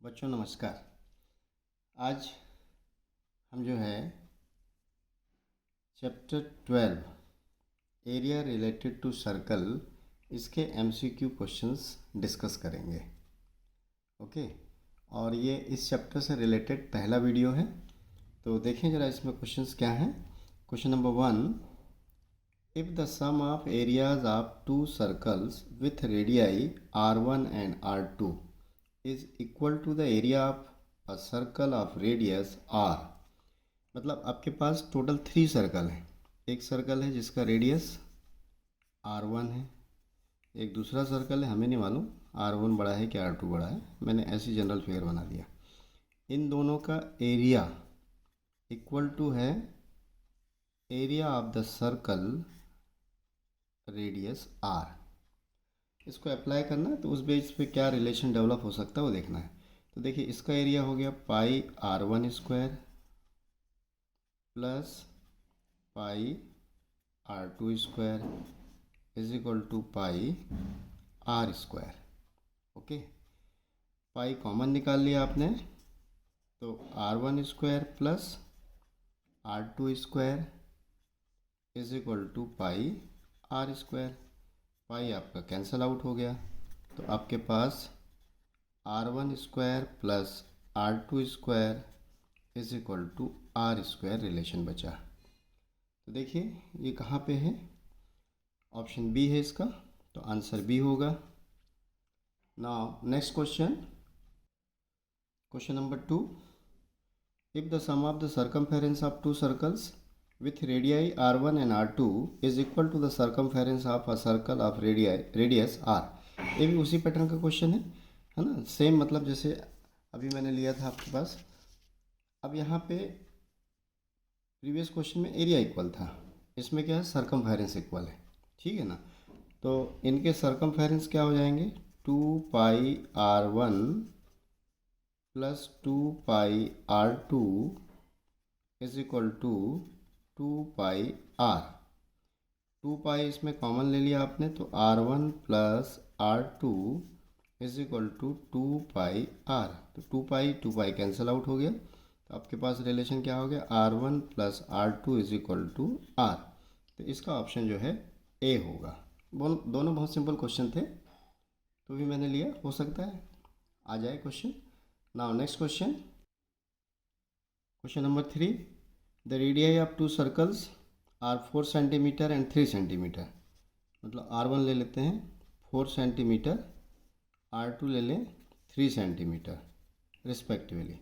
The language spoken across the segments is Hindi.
बच्चों नमस्कार। आज हम जो है chapter 12 area related to circle इसके एमसीक्यू क्वेश्चंस डिस्कस करेंगे। ओके, और ये इस चैप्टर से रिलेटेड पहला वीडियो है। तो देखें ज़रा इसमें क्वेश्चंस क्या हैं। Question number 1, if the sum of areas of two circles with radii R1 and R2 is equal to the area of a circle of radius R। मतलब आपके पास टोटल 3 सर्कल हैं। एक सर्कल है जिसका रेडियस R1 है, एक दूसरा सर्कल है, हमें नहीं मालूम R1 बड़ा है कि R2 बड़ा है, मैंने ऐसी जनरल फिगर बना दिया। इन दोनों का एरिया इक्वल टू है area of the circle radius R। इसको अप्लाई करना है तो उस बेस पे क्या रिलेशन डेवलप हो सकता है वो देखना है। तो देखिए इसका एरिया हो गया pi R1 square plus pi R2 square is equal to pi R square. Okay, pi common निकाल लिया आपने तो R1 square plus R2 square is equal to pi R square. Pi आपका कैंसल आउट हो गया तो आपके पास R1 square plus R2 square is equal to R square relation बचा। तो देखिए ये कहाँ पे है, ऑप्शन बी है इसका, तो आंसर बी होगा। Now next question, question number 2, if the sum of the circumference of two circles with radii R1 and R2 is equal to the circumference of a circle of radius R। ये भी उसी पैटर्न का क्वेश्चन है ना, सेम मतलब जैसे अभी मैंने लिया था आपके पास। अब यहाँ पे प्रीवियस क्वेश्चन में एरिया इक्वल था, इसमें क्या है सर्कमफेरेंस इक्वल है, ठीक है ना। तो इनके सर्कमफेरेंस क्या हो जाएंगे, 2 pi R1 plus 2 pi R2 is equal to 2 pi R। 2 pi इसमें कॉमन ले लिया आपने तो R1 plus R2 is equal to 2 pi R। तो 2 पाई कैंसिल आउट हो गया तो आपके पास रिलेशन क्या हो गया, R1 plus R2 is equal to R। तो इसका ऑप्शन जो है ए होगा। दोनों बहुत सिंपल क्वेश्चन थे तो भी मैंने लिया, हो सकता है आ जाए question. Now next question, question number 3, the radii of two circles are 4 centimetre and 3 centimetre. मतलब R1 ले लेते हैं 4 सेंटीमीटर, R2 ले लें 3 centimetre respectively.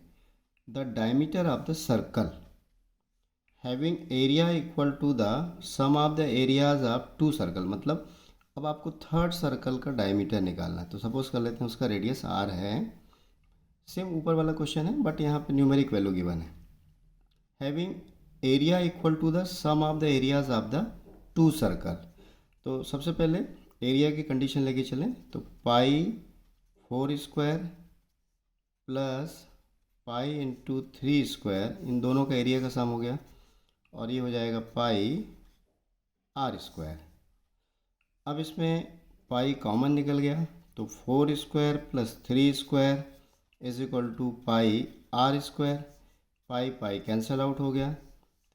The diameter of the circle having area equal to the sum of the areas of two circle. मतलब अब आपको थर्ड सर्कल का डायमीटर निकालना है। तो सपोज कर लेते हैं उसका रेडियस R है, सेम ऊपर वाला क्वेश्चन है बट यहाँ पे न्यूमेरिक वैल्यू गिवन है। Having area equal to the sum of the areas of the two circle. तो सबसे पहले एरिया की कंडीशन लेके चलें तो pi 4 square plus pi into 3 square, इन दोनों का एरिया का सम हो गया और ये हो जाएगा पाई R स्क्वायर। अब इसमें पाई कॉमन निकल गया तो 4 square plus 3 square is equal to pi R square. Pi pi cancel out हो गया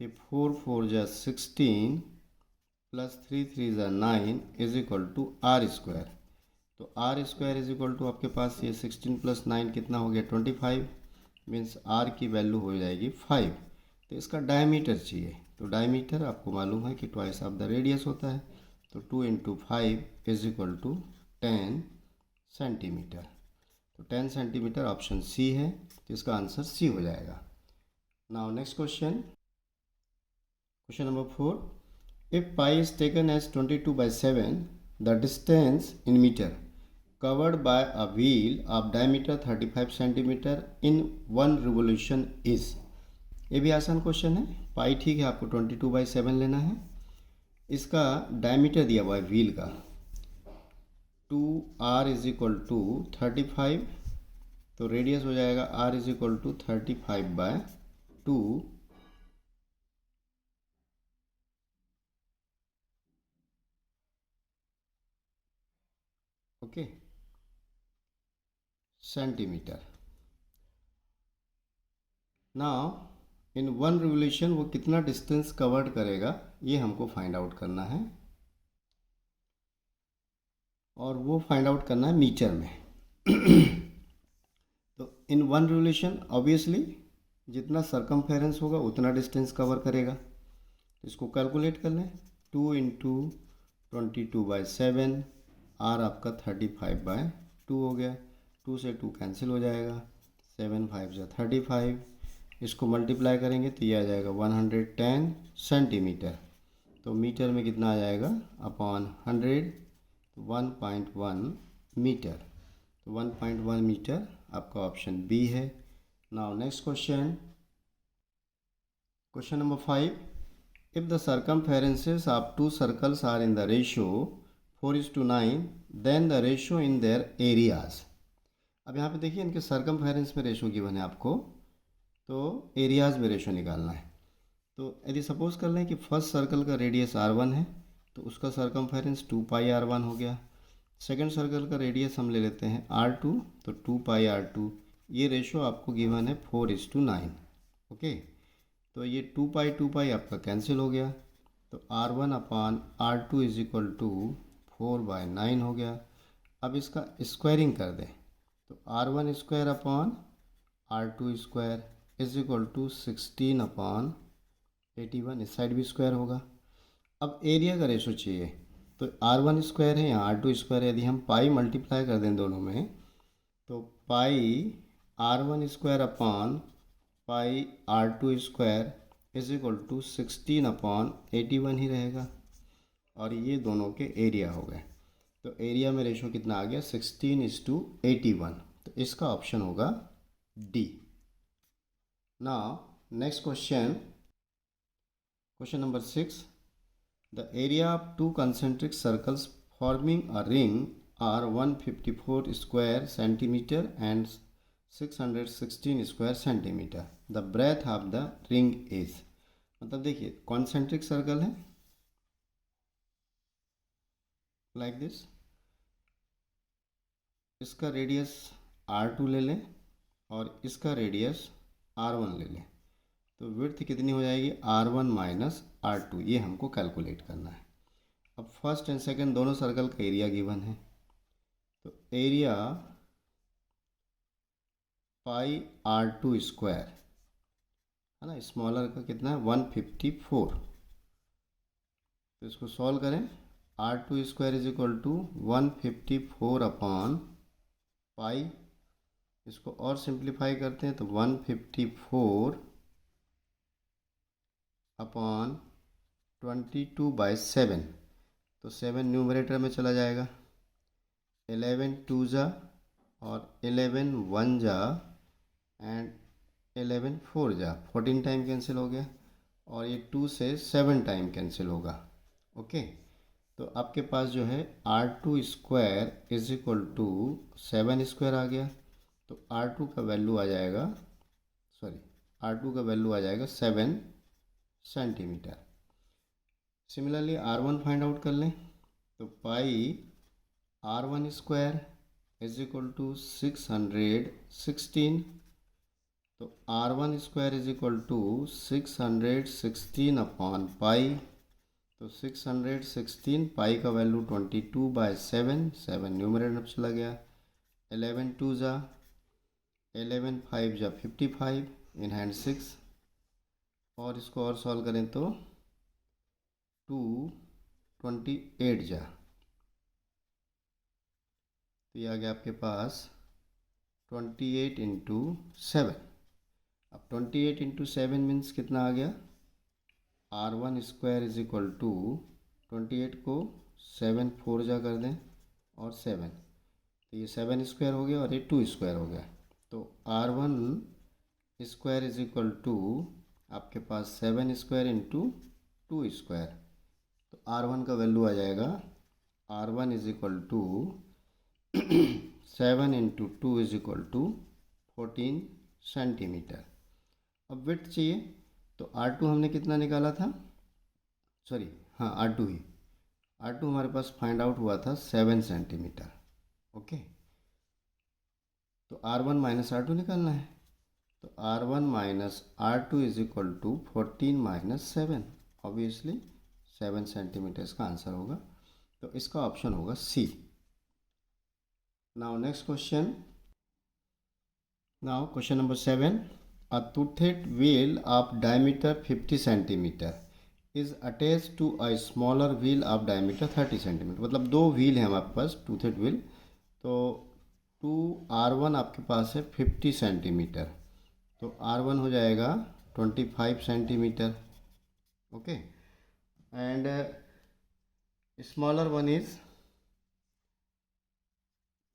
तो 4 4 जा 16 प्लस 3 3 जा 9 is equal to R square. तो R square is equal to आपके पास ये 16 प्लस 9 कितना हो गया 25, मीन्स R की वैल्यू हो जाएगी 5। तो इसका डायमीटर चाहिए तो डायमीटर आपको मालूम है कि ट्वाइस ऑफ द रेडियस होता है तो 2 into 5 is equal to 10 centimetre. तो 10 सेंटीमीटर ऑप्शन सी है, तो इसका आंसर सी हो जाएगा। Now next question, question number 4, if pi is taken as 22/7, the distance in meter covered by a wheel of diameter 35 centimeter in one revolution is। ये भी आसान क्वेश्चन है। पाई ठीक है, आपको 22/7 लेना है। इसका डायमीटर दिया हुआ है व्हील का 2R इज इक्वल टू 35, तो रेडियस हो जाएगा R is equal to 35/2। Okay, centimetre. Now in one revolution वो कितना डिस्टेंस कवर्ड करेगा ये हमको फाइंड आउट करना है, और वो फाइंड आउट करना है मीटर में। तो इन वन रिवोल्यूशन ऑब्वियसली जितना सरकमफेरेंस होगा उतना डिस्टेंस कवर करेगा। तो इसको कैलकुलेट कर लें, 2 × 22/7, आर आपका 35/2 हो गया। 2 से 2 कैंसिल हो जाएगा, 7 5 जा 35, इसको मल्टीप्लाई करेंगे तो ये आ जाएगा 110 सेंटीमीटर। तो मीटर में कितना आ जाएगा, अपॉन 100, 1.1 मीटर। तो 1.1 मीटर आपका ऑप्शन बी है। Now next question, question number 5, if the circumferences of two circles are in the ratio 4:9, then the ratio in their areas। अब यहाँ पे देखिए इनके सरकमफेरेंस में रेशो गिवन है आपको, तो एरियाज़ में रेशो निकालना है। तो यदि सपोज कर लें कि फर्स्ट सर्कल का रेडियस r1 है तो उसका सरकमफेरेंस 2πr1 हो गया। सेकंड सर्कल का रेडियस हम ले लेते हैं r2, तो 2πr2। ये रेशो आपको गिवन है 4:9। ओके, तो ये 2π आपका कैंसिल हो गया, तो r1/r2 इज इक्वल टू 4/9 हो गया। अब इसका स्क्वायरिंग कर दें, तो r1² इज इक्वल टू 16/81, इस साइड भी स्क्वायर होगा। अब एरिया का रेशो चाहिए, तो r1² है यहाँ r2² है, यदि हम पाई मल्टीप्लाई कर दें दोनों में तो पाई r1/r2² इज इक्वल टू 16/81 ही रहेगा, और ये दोनों के एरिया हो गए। तो एरिया में रेशो कितना आ गया, 16:81। तो इसका ऑप्शन होगा D. Now next question, question number 6, the area of two concentric circles forming a ring are 154 square centimetre and 616 square centimetre. The breadth of the ring is, मतलब देखिए कॉन्सेंट्रिक सर्कल है लाइक दिस, इसका रेडियस r2 ले लें और इसका रेडियस r1 ले लें, तो विड्थ कितनी हो जाएगी, r1 - r2। ये हमको कैलकुलेट करना है। अब फर्स्ट एंड सेकंड दोनों सर्कल का एरिया गिवन है, तो एरिया πr2² है ना, स्मॉलर का कितना है 154। तो इसको सॉल्व करें, r2² इज इक्वल टू 154/पाई, इसको और सिंप्लीफाई करते हैं तो 154/22/7, तो 7 न्यूमरेटर में चला जाएगा, 11 2 जा और 11 1 जा एंड 11 4 जा, 14 टाइम कैंसिल हो गया, और ये 2 से 7 टाइम कैंसिल होगा। ओके, तो आपके पास जो है r2² इज इक्वल टू 7² आ गया, तो r2 का वैल्यू आ जाएगा, r2 का वैल्यू आ जाएगा 7 centimetre. Similarly r1 find out कर लें, तो पाई r1² इज इक्वल टू 616, तो r1² इज इक्वल टू 616/पाई, तो 616 पाई का वैल्यू 22/7, 7 न्यूमरेटर में चला गया, 11 2 जा, 11 5 जा 55, इन हैंड 6, और इसको और सॉल्व करें तो 228 जा, तो ये आ गया आपके पास 28 × 7। अब 28 × 7 मीन्स कितना आ गया, r1² इज इक्वल टू 28 को 7 4 जा कर दें और 7, तो ये 7² हो गया और ये 2² हो गया, तो r1² इज इक्वल टू आपके पास 7² × 2², तो r1 का वैल्यू आ जाएगा, r1 is equal to 7 × 2 is equal to 14 centimetre. अब विड्थ चाहिए, तो r2 हमने कितना निकाला था, r2 हमारे पास फाइंड आउट हुआ था 7 सेंटीमीटर। ओके, तो r1 - r2 निकालना है, तो R1 minus R2 is equal to 14 minus 7, obviously 7 centimetre इसका आंसर होगा। तो इसका ऑप्शन होगा C. Now next question, now question number 7, a toothed wheel of diameter 50 centimeter is attached to a smaller wheel of diameter 30 centimeter। मतलब दो व्हील है हमारे पास टूथेड व्हील, तो 2R1 आपके पास है 50 सेंटीमीटर, तो R1 हो जाएगा 25 centimetre. Okay, and smaller one is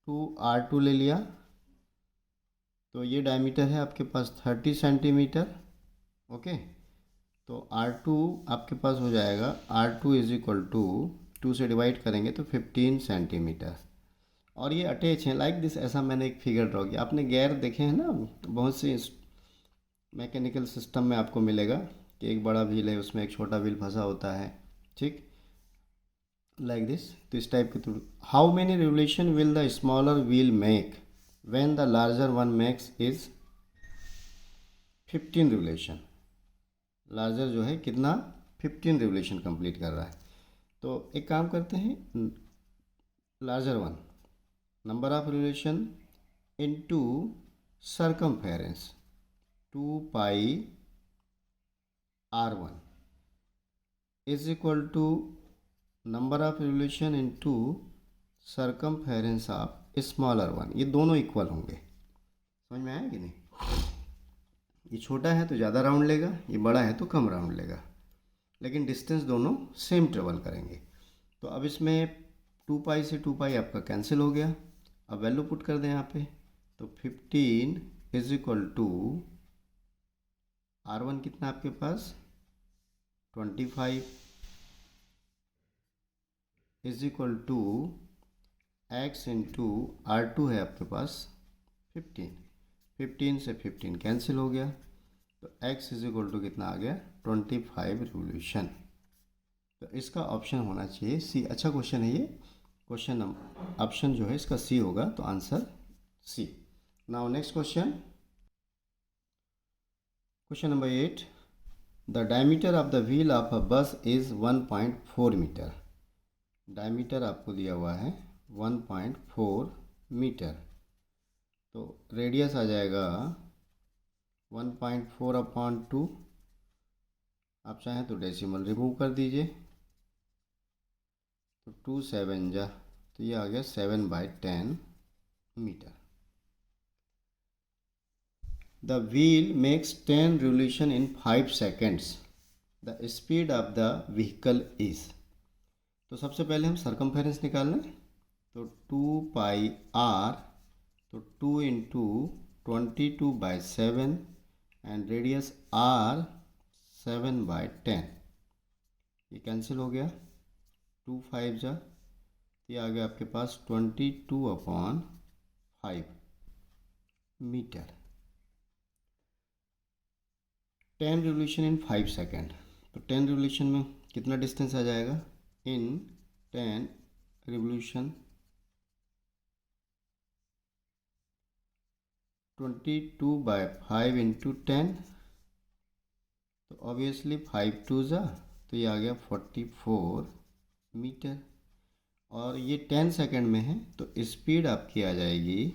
2R2 ले लिया, तो ये डायमीटर है आपके पास 30 सेंटीमीटर। ओके, तो R2 आपके पास हो जाएगा, R2 इज इक्वल टू 2 से डिवाइड करेंगे तो 15 सेंटीमीटर। और ये अटैच है लाइक दिस, ऐसा मैंने एक फिगर ड्रॉ किया। आपने गेयर देखे हैं ना, बहुत से मैकेनिकल सिस्टम में आपको मिलेगा कि एक बड़ा व्हील है उसमें एक छोटा व्हील फंसा होता है, ठीक, लाइक दिस। तो इस टाइप के through, how many revolution will the smaller wheel make when the larger one makes is 15 revolution. Larger जो है कितना 15 रिवोल्यूशन कंप्लीट कर रहा है। तो एक काम करते हैं, larger one number of revolution into circumference 2 pi R1 is equal to number of revolution into circumference of smaller one. ये दोनों इक्वल होंगे, समझ में आया कि नहीं? ये छोटा है तो ज़्यादा राउंड लेगा, ये बड़ा है तो कम राउंड लेगा, लेकिन डिस्टेंस दोनों सेम ट्रेवल करेंगे। तो अब इसमें 2 पाई से 2 पाई आपका कैंसिल हो गया। अब वैल्यू पुट कर दें यहाँ पे, तो 15 इज इक्वल टू R1 कितना आपके पास 25 is equal to x into R2 है आपके पास 15, 15 से 15 कैंसिल हो गया, तो x इज इक्वल टू कितना आ गया 25 रिवोल्यूशन। तो इसका ऑप्शन होना चाहिए सी। अच्छा क्वेश्चन है ये, क्वेश्चन ऑप्शन जो है इसका सी होगा, तो answer C. Now next question, question number 8, the diameter of the wheel of a bus is 1.4 metre. Diameter आपको दिया हुआ है 1.4 मीटर, तो रेडियस आ जाएगा 1.4 अपॉन 2। आप चाहें तो डेसिमल रिमूव कर दीजिए, तो 2 7 जा, तो ये आ गया 7/10 metre. The wheel makes 10 revolution in 5 seconds, the speed of the vehicle is. तो सबसे पहले हम सर्कमफेरेंस निकाल लें, तो 2 पाई R, तो 2 इंटू 22/7 एंड रेडियस R 7/10, ये कैंसिल हो गया, 2 5 जा, ये आ गया आपके पास 22/5 मीटर। 10 रिवोल्यूशन इन 5 सेकेंड, तो 10 रिवोल्यूशन में कितना डिस्टेंस आ जाएगा, इन 10 रिवोल्यूशन 22/5 इंटू 10, तो ऑब्वियसली 5 2 जा, तो ये आ गया 44 मीटर। और ये 10 सेकेंड में है, तो स्पीड आपकी आ जाएगी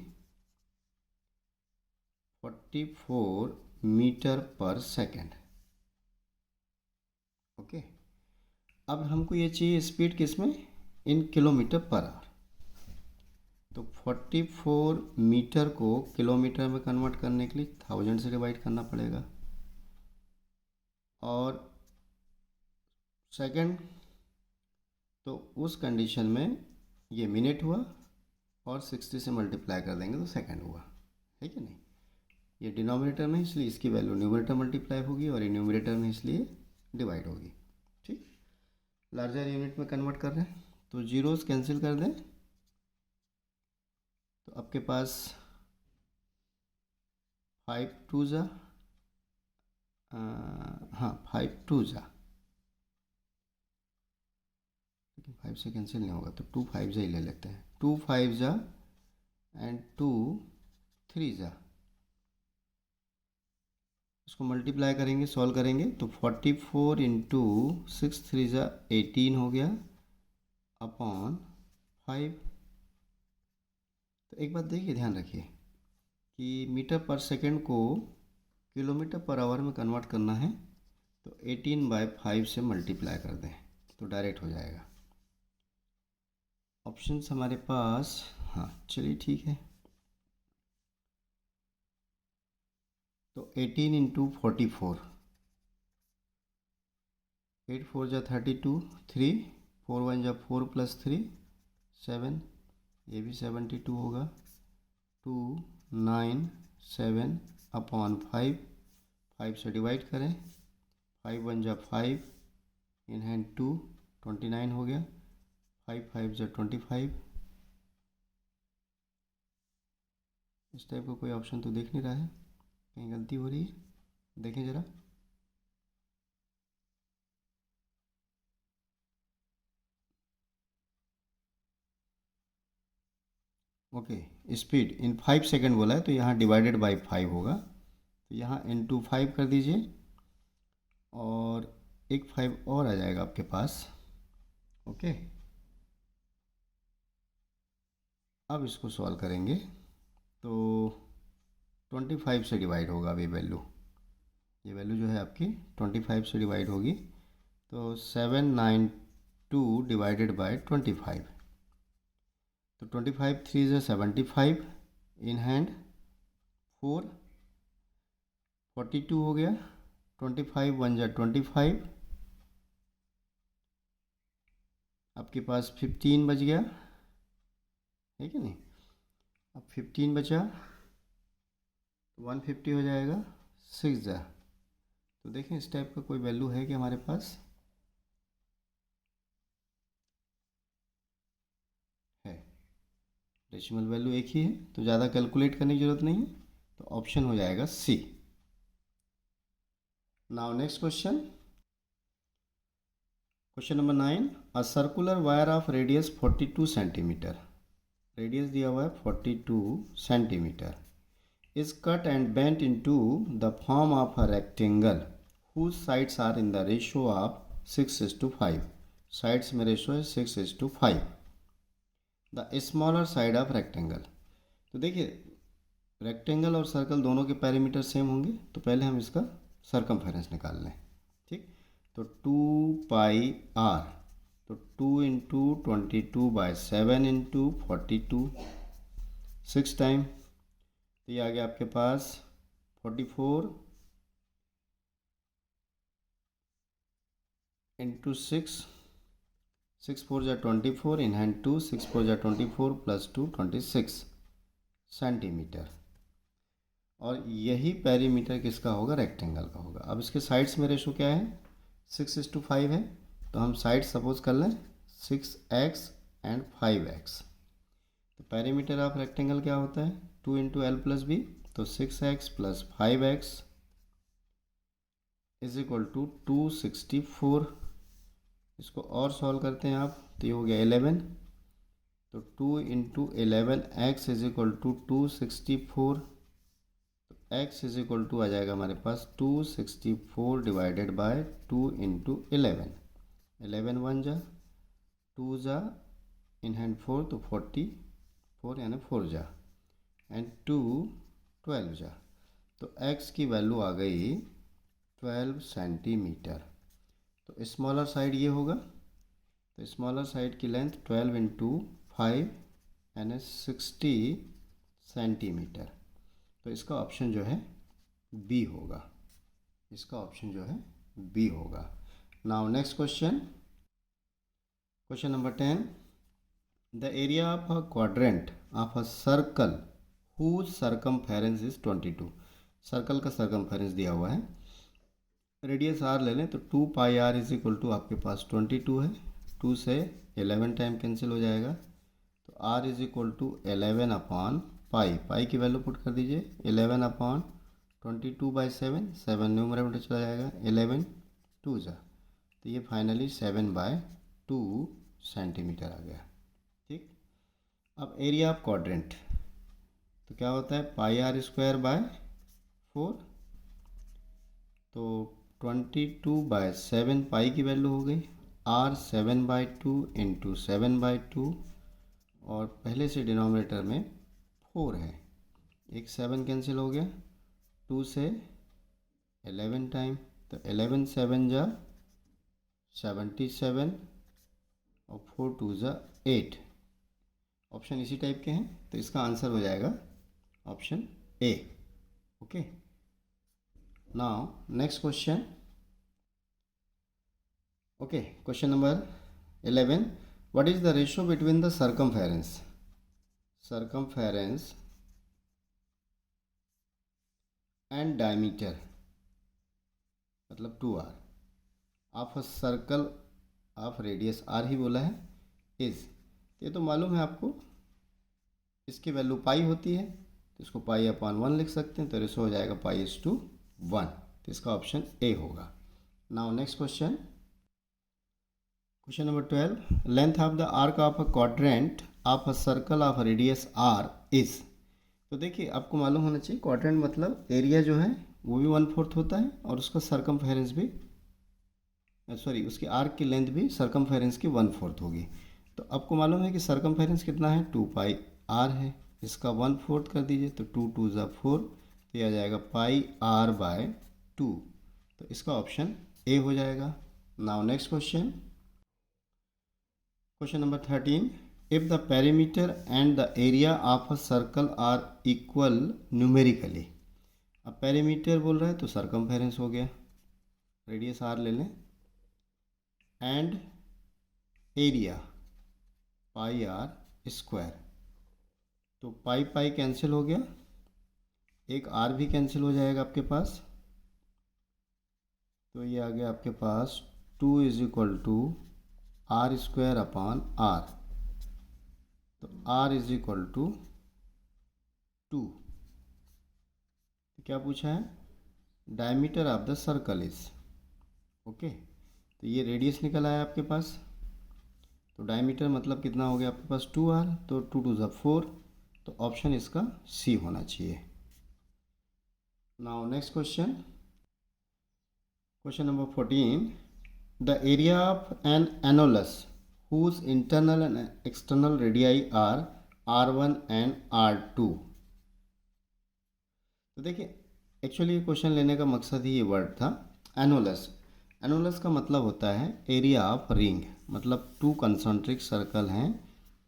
44 मीटर पर सेकेंड। ओके, अब हमको ये चाहिए स्पीड किस में, इन किलोमीटर पर आवर। तो 44 मीटर को किलोमीटर में कन्वर्ट करने के लिए 1000 से डिवाइड करना पड़ेगा, और सेकंड, तो उस कंडीशन में ये मिनट हुआ, और 60 से मल्टीप्लाई कर देंगे तो सेकंड हुआ, है कि नहीं? ये डिनोमिनेटर में इसलिए इसकी वैल्यू न्यूमरेटर मल्टीप्लाई होगी, और ये न्यूमरेटर में इसलिए डिवाइड होगी, ठीक। लार्जर यूनिट में कन्वर्ट कर रहे हैं, तो जीरोस कैंसिल कर दें, तो आपके पास 5 2 जा, हाँ 5 2 जा, लेकिन 5 से कैंसिल नहीं होगा, तो 2 5 जा ही ले लेते हैं, 2 5 जा एंड 2 3 जा, उसको मल्टीप्लाई करेंगे, सॉल्व करेंगे तो 44 इंटू 6 3 ज़ा 18 हो गया अपॉन 5। तो एक बात देखिए, ध्यान रखिए कि मीटर पर सेकंड को किलोमीटर पर आवर में कन्वर्ट करना है तो 18/5 से मल्टीप्लाई कर दें तो डायरेक्ट हो जाएगा। ऑप्शंस हमारे पास, हाँ चलिए ठीक है, तो 18 इंटू 44, 8 4 जा 32, 3 4 1 जा 4 प्लस 3 7, ये भी 72 होगा, 2 9 7 अपॉन 5, 5 से डिवाइड करें, 5 1 जा 5, इन हैंड 2, 29 हो गया, 5 5 जा 25। इस टाइप का कोई ऑप्शन तो देख नहीं रहा है, कहीं गलती हो रही है, देखें ज़रा। ओके, स्पीड इन 5 सेकेंड बोला है तो यहाँ डिवाइडेड बाई 5 होगा, तो यहाँ इंटू 5 कर दीजिए और एक 5 और आ जाएगा आपके पास। ओके, अब इसको सॉल्व करेंगे तो 25 से डिवाइड होगा अभी वैल्यू, ये वैल्यू जो है आपकी 25 से डिवाइड होगी, तो 792 डिवाइडेड बाय 25, तो 25 3 ज़ा 75, इन हैंड 4, 42 हो गया, 25 1 ज़ा 25, आपके पास 15 बच गया है कि नहीं। अब 15 बचा तो 150 हो जाएगा, 6 ज़ा, तो देखें इस टाइप का कोई वैल्यू है कि हमारे पास है, डेसिमल वैल्यू एक ही है तो ज़्यादा कैलकुलेट करने की ज़रूरत नहीं है, तो ऑप्शन हो जाएगा C. Now next question, question number 9, a circular wire of radius 42 centimetre, radius दिया हुआ है 42 centimetre, is cut and bent into the form of a rectangle whose sides are in the ratio of 6:5, sides में रेशो है 6:5, the smaller side of rectangle। तो देखिए रेक्टेंगल और सर्कल दोनों के पैरामीटर सेम होंगे, तो पहले हम इसका सरकमफेरेंस निकाल लें, ठीक। तो 2πr, तो 2 इंटू 22/7 इंटू 42, 6 टाइम, तो ये आ गया आपके पास 44 इंटू 6, 6 4 जा 24, इन हैंड 2, 6 4 जा 24 प्लस 2 26 सेंटीमीटर, और यही पेरीमीटर किसका होगा, रेक्टेंगल का होगा। अब इसके साइड्स में रेशो क्या है, 6:5 है, तो हम साइड सपोज कर लें 6x एंड 5x, तो पेरीमीटर ऑफ रेक्टेंगल क्या होता है 2 इंटू एल प्लस बी, तो 6x plus 5x is equal to 264। इसको और सॉल्व करते हैं आप तो ये हो गया 11, तो 2 into 11x is equal to 264, तो x इज इक्वल टू आ जाएगा हमारे पास 264 डिवाइडेड बाय 2 इंटू 11, 11 1 जा 2 जा, इन हैंड 4, तो 44 यानी 4 जा, एंड 2 12 जा, तो x की वैल्यू आ गई 12 सेंटीमीटर। तो स्मॉलर साइड ये होगा, तो स्मॉलर साइड की लेंथ 12 इंटू 5 यानी 60 सेंटीमीटर, तो इसका ऑप्शन जो है बी होगा, इसका ऑप्शन जो है बी होगा। Now next question, question number 10, the area of a quadrant of a circle whose circumference is 22, circle का सरकमफेरेंस दिया हुआ है, रेडियस आर ले लें तो 2πr इज इक्वल टू आपके पास 22 है, 2 से 11 टाइम कैंसिल हो जाएगा, तो r is equal to 11 upon pi, pi की वैल्यू पुट कर दीजिए 11 अपॉन 22/7, 7 न्यूमरेटर चला जाएगा, 11 2 जा, तो ये फाइनली 7/2 सेंटीमीटर आ गया, ठीक। अब एरिया ऑफ क्वाड्रेंट तो क्या होता है πr² बाय 4, तो 22/7 पाई की वैल्यू हो गई, r 7/2 इंटू 7/2, और पहले से डिनोमिनेटर में 4 है, एक 7 कैंसिल हो गया, 2 से 11 टाइम, तो 11 7 जा 77 और 4 2 जा 8। ऑप्शन इसी टाइप के हैं, तो इसका आंसर हो जाएगा option A. Okay, now next question. Okay, question number 11, what is the ratio between the circumference and diameter, मतलब 2r of a circle of radius r ही बोला है, इज, ये तो मालूम है आपको, इसकी वैल्यू पाई होती है, तो इसको पाई अपॉन 1 लिख सकते हैं, तो रेशो हो जाएगा π/1, तो इसका ऑप्शन ए होगा। Now next question, question number 12, length of the arc of a quadrant of a circle of radius r is. तो देखिए, आपको मालूम होना चाहिए क्वाड्रेंट मतलब एरिया जो है वो भी 1/4 होता है, और उसका सरकमफेरेंस भी, सॉरी, उसकी आर्क की लेंथ भी सरकमफेरेंस की 1/4 होगी। तो आपको मालूम है कि सरकमफेरेंस कितना है, 2πr है, इसका 1/4 कर दीजिए, तो 2 2 ज़ा 4, तो यह आ जाएगा πr/2, तो इसका ऑप्शन ए हो जाएगा। Now next question, question number 13, if the perimeter and the area of a circle are equal numerically. अब पेरीमीटर बोल रहा है तो सरकमफेरेंस हो गया, रेडियस आर ले लें, एंड एरिया πr², तो पाई पाई कैंसिल हो गया, एक आर भी कैंसिल हो जाएगा आपके पास, तो ये आ गया आपके पास 2 = r² अपॉन r, तो r = 2। क्या पूछा है, diameter of the circle is. Okay, तो ये रेडियस निकल आया आपके पास, तो डायमीटर मतलब कितना हो गया आपके पास 2r, तो 2 2 ज़ा 4, तो ऑप्शन इसका सी होना चाहिए। Now next question, question number 14, the area of an annulus whose internal and external radii are r1 and r2। तो देखिए, एक्चुअली ये क्वेश्चन लेने का मकसद ही ये वर्ड था, एनोलस। एनोलस का मतलब होता है एरिया ऑफ रिंग, मतलब 2 कंसंट्रिक सर्कल हैं,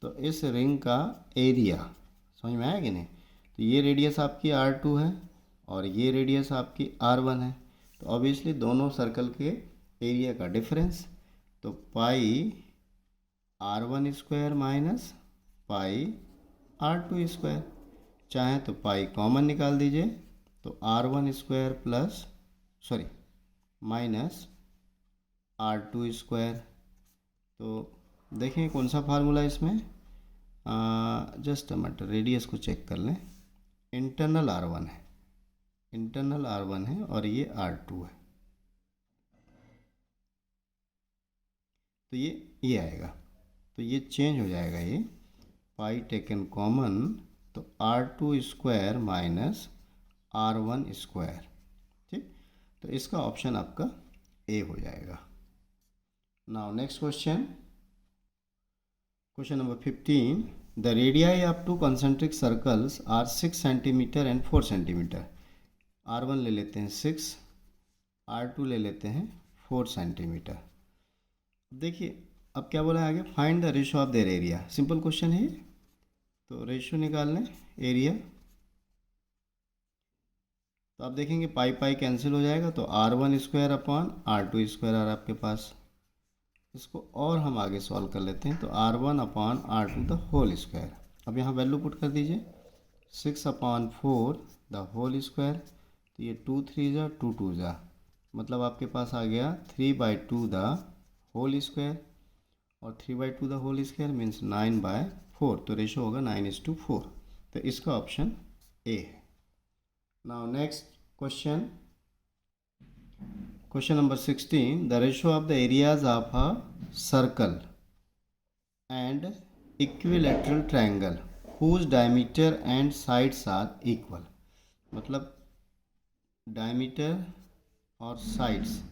तो इस रिंग का एरिया, समझ में आया कि नहीं, तो ये रेडियस आपकी r2 है और ये रेडियस आपकी r1 है, तो ऑब्वियसली दोनों सर्कल के एरिया का डिफरेंस, तो πr1² माइनस πr2², चाहे तो पाई कॉमन निकाल दीजिए, तो r1² plus, sorry, minus r2², तो देखें कौन सा फार्मूला इसमें, जस्ट अ मिनट, रेडियस को चेक कर लें, इंटरनल r1 है, इंटरनल r1 है और ये r2 है, तो ये आएगा, तो ये चेंज हो जाएगा, ये पाई टेकन कॉमन, तो r2² माइनस r1², ठीक, तो इसका ऑप्शन आपका ए हो जाएगा। Now next question, question number 15, the radii of 2 concentric circles are 6 centimetre and 4 centimetre. r1 ले लेते हैं 6, r2 ले लेते हैं 4 सेंटीमीटर। देखिए, अब क्या बोला है आगे, find the ratio of their area, simple question है, तो रेशियो निकाल लें एरिया, तो आप देखेंगे पाई पाई कैंसिल हो जाएगा, तो r1² अपॉन r2² आ आपके पास, इसको और हम आगे सॉल्व कर लेते हैं, तो r1 upon r2 the whole square, अब यहाँ वैल्यू पुट कर दीजिए, 6/4 द होल स्क्वायर, तो ये 2 3 ज़ा 2 2 ज़ा, मतलब आपके पास आ गया 3/2 द होल स्क्वायर, और 3/2 द होल स्क्वायर मीन्स 9/4, तो रेशो होगा 9:4, तो इसका ऑप्शन ए है। Now next question, question number 16, the ratio of the areas of a circle and equilateral triangle whose diameter and sides are equal, मतलब डायमीटर और साइड्स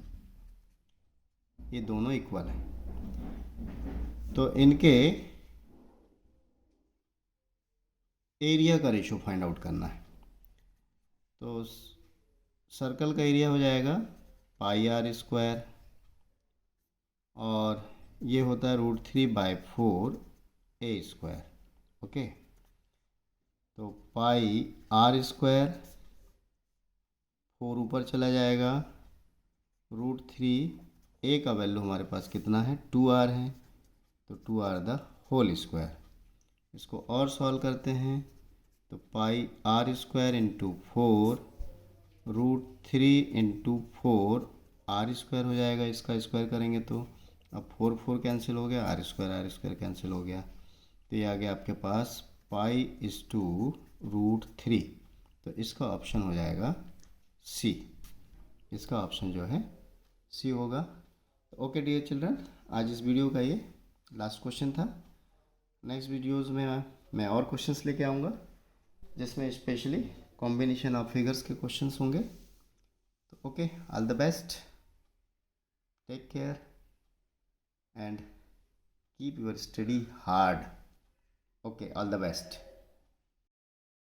ये दोनों इक्वल हैं, तो इनके एरिया का रेशो फाइंड आउट करना है। तो सर्कल का एरिया हो जाएगा पाई आर स्क्वायर, और ये होता है √3/4 ए स्क्वायर। ओके, तो पाई आर स्क्वायर 4 ऊपर चला जाएगा, √3 ए का वैल्यू हमारे पास कितना है 2r है, तो 2r द होल स्क्वायर। इसको और सॉल्व करते हैं तो pi R square into 4 √3 into 4 R square हो जाएगा, इसका स्क्वायर करेंगे तो अब 4 कैंसिल हो गया, आर स्क्वायर कैंसिल हो गया, तो ये आ गया आपके पास पाई/√3। तो इसका ऑप्शन हो जाएगा सी, इसका ऑप्शन जो है सी होगा। ओके डियर चिल्ड्रन, आज इस वीडियो का ये लास्ट क्वेश्चन था। नेक्स्ट वीडियोज़ में मैं और क्वेश्चंस लेके आऊँगा, जिसमें स्पेशली कॉम्बिनेशन ऑफ फिगर्स के क्वेश्चंस होंगे। तो okay, all the best, take care and keep your study hard. Okay, all the best.